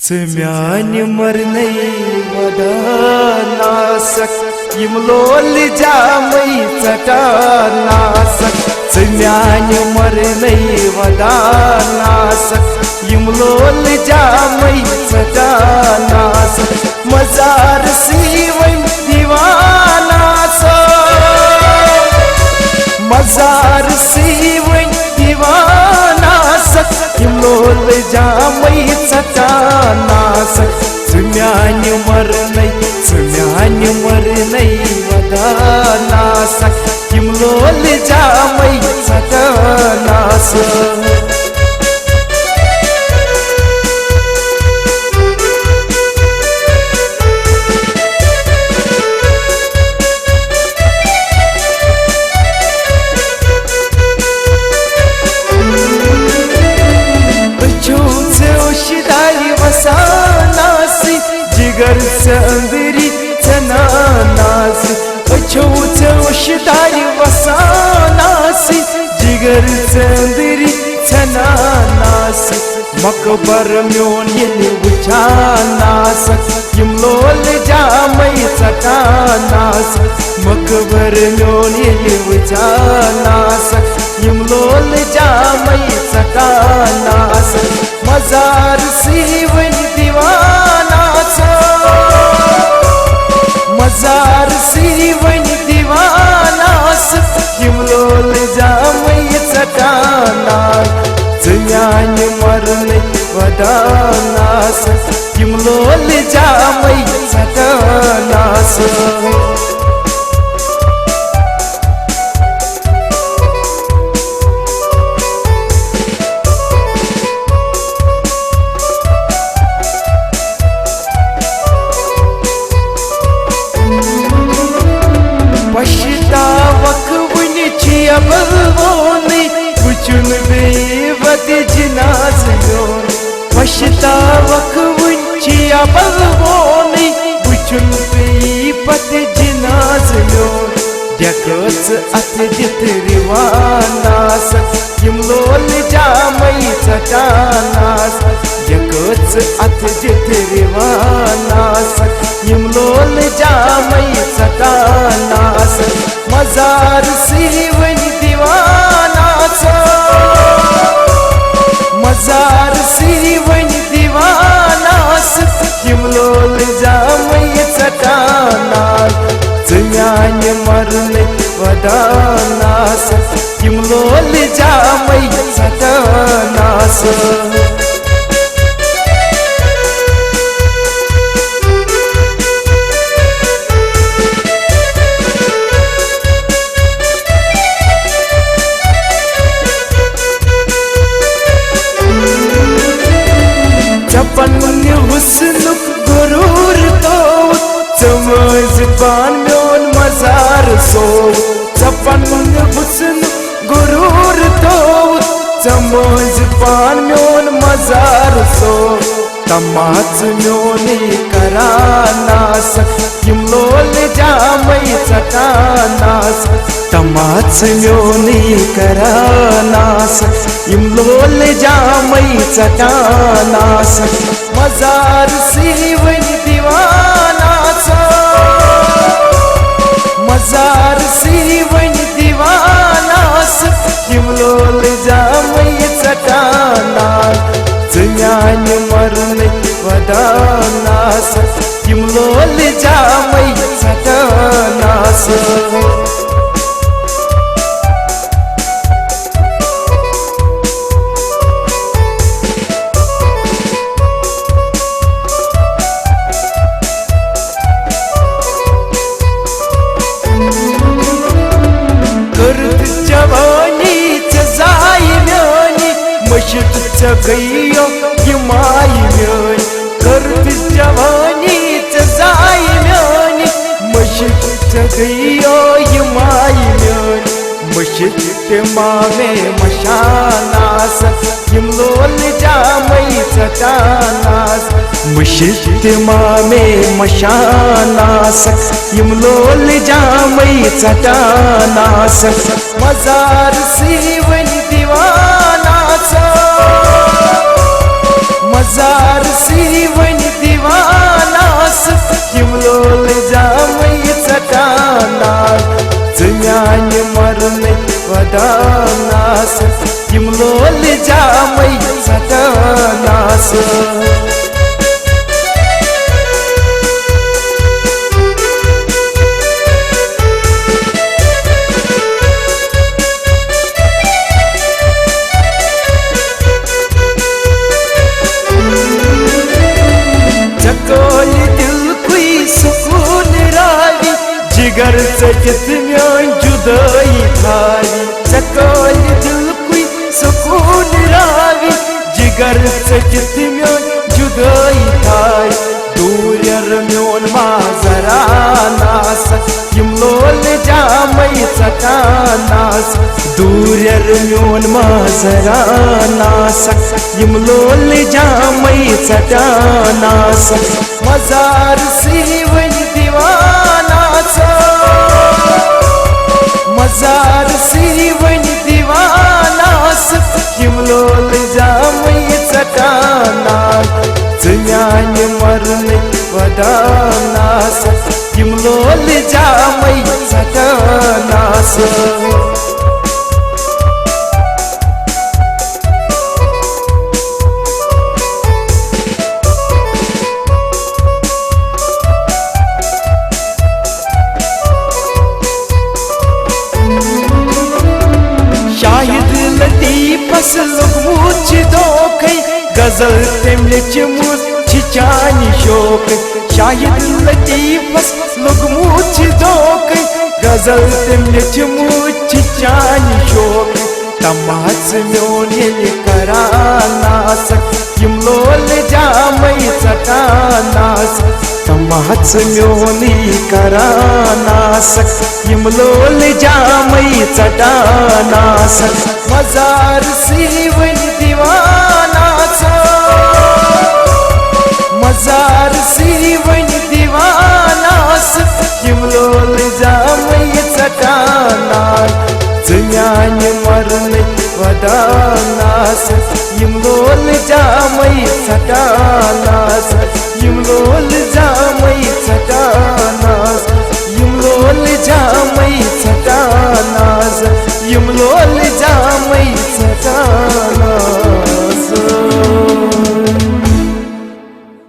Semyani marnai vadanasak Yimlol jamai satanasak Semyani marnai vadanasak Yimlol jamai satanasak Mazar sivaim divanasak Mazar sivaim divanasak Yimlol jamai satanasak Semyani marnai vadanasak Yimlol jamai satanasak जिगर से अंदरी चनानास अच्छो शिदाई वसानासी जिगर से अंदरी चनानास मकबर म्योन ये वुचानास यमलोल जामई सटानास मकबर म्योन ये वुचानास यमलोल जामई सटानास मजार सीवन दीवानास मजार सीवन दीवानास यमलोल जामई सटानास Semyani marnai vadanasak Yimlol jamai satanasak Pashitavak vunchiya balvoni Buchun peyi pat jinaziyon Dekats atjit rivanasak Yimlol jamai satanasak Dekats atjit rivanasak Yimlol jamai satanasak Mazar sivan divanasak Mazar sivan divanasak Yimlol jamai satanasak Semyani marnai vadanasak Yimlol jamai satanasak Chapan husnuk gurur to Chamazban myon mazar so Chapan husnuk gurur to Chamazban myon mazar so Tamaz myoni karanasak Yimlol jamai satanasak Tamaz myoni karanasak Yimlol jamai satanasak Mazar sivan divanasak Mazar sivan divanasak Yimlol jamai satanasak Semyani marnai vadanasak Yimlol jamai satanasak Gaiyo yimai myoni Kart javani tsai myoni Mashit gaiyo yimai myoni Mashit mame mashanasak Yimlol jamai satanasak Mashit mame mashanasak Yimlol jamai satanasak Mazar sivan divanasak Mazar sivan जिगर षटित म्योन जुदाई थावी चकोल दिल कुई सुकून रावी जिगर षटित म्योन जुदाई थावी दूर म्योन माजरानास यम लोल जामई सटानास दूर म्योन माजरानास यम लोल जामई सटानास मजार सीवन दीवानास मजार सीवन दीवानास यम लोल जामई सटानास ज़्यान मरने वदानास यम लोल जामई सटानास शाहिद लतीफ़स लोगमुच दोखे गजल तमच चानी शोक शाहिद लतीफ़स लोगमुच दोखे गजल तमच चानी शोक तमाच म्योन करानास यम लोल जामई सटानास तमाच म्योन करानास यम लोल जामई सटानास मजार सीवन दीवानास मजार सीवन दीवानास यम लोल जामई सटानास ज़्यान मरने वदानास यम लोल जामई सटानास यम लोल जामई सटानास यम लोल जामई सटानास यम लोल